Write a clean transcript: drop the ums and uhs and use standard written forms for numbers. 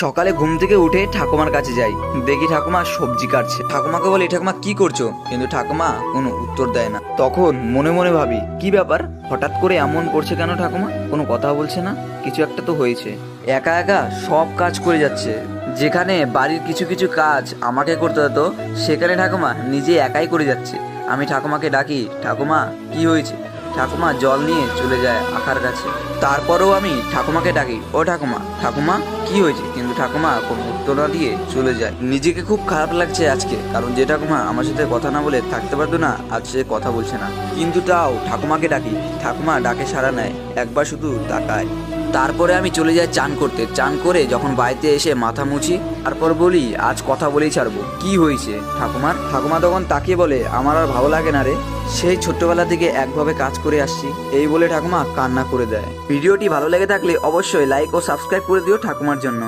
সকালে ঘুম থেকে উঠে ঠাকুমার কাছে যাই, দেখি ঠাকুমা সবজি কাটছে। ঠাকুমাকে বলি, ঠাকুমা কি করছো? কিন্তু ঠাকুমা কোনো উত্তর দেয় না। তখন মনে মনে ভাবি, কি ব্যাপার, হঠাৎ করে এমন করছে কেন ঠাকুমা? কোনো কথা বলছে না, কিছু একটা তো হয়েছে। একা একা সব কাজ করে যাচ্ছে। যেখানে বাড়ির কিছু কিছু কাজ আমাকে করতে হতো, সেখানে ঠাকুমা নিজে একাই করে যাচ্ছে। আমি ঠাকুমাকে ডাকি, ঠাকুমা কি হয়েছে? ঠাকুমা জল নিয়ে চলে যায় আখার কাছে। তারপরেও আমি ঠাকুমাকে ডাকি, ও ঠাকুমা, ঠাকুমা কি হয়েছে? কিন্তু ঠাকুমা কোনো উত্তর না দিয়ে চলে যায়। নিজেকে খুব খারাপ লাগছে আজকে, কারণ যে ঠাকুমা আমার সাথে কথা না বলে থাকতে পারতো না, আজ সে কথা বলছে না। কিন্তু তাও ঠাকুমাকে ডাকি, ঠাকুমা ডাকে সাড়া নেয়, একবার শুধু তাকায়। তারপরে আমি চলে যাই চান করতে। চান করে যখন বাড়িতে এসে মাথা মুছি, তারপর বলি, আজ কথা বলেই ছাড়বো, কি হয়েছে ঠাকুমার? ঠাকুমা তখন তাকিয়ে বলে, আমার আর ভালো লাগে না রে, সেই ছোট্টবেলা থেকে একভাবে কাজ করে আসছি। এই বলে ঠাকুমা কান্না করে দেয়। ভিডিওটি ভালো লেগে থাকলে অবশ্যই লাইক ও সাবস্ক্রাইব করে দিও ঠাকুমার জন্য।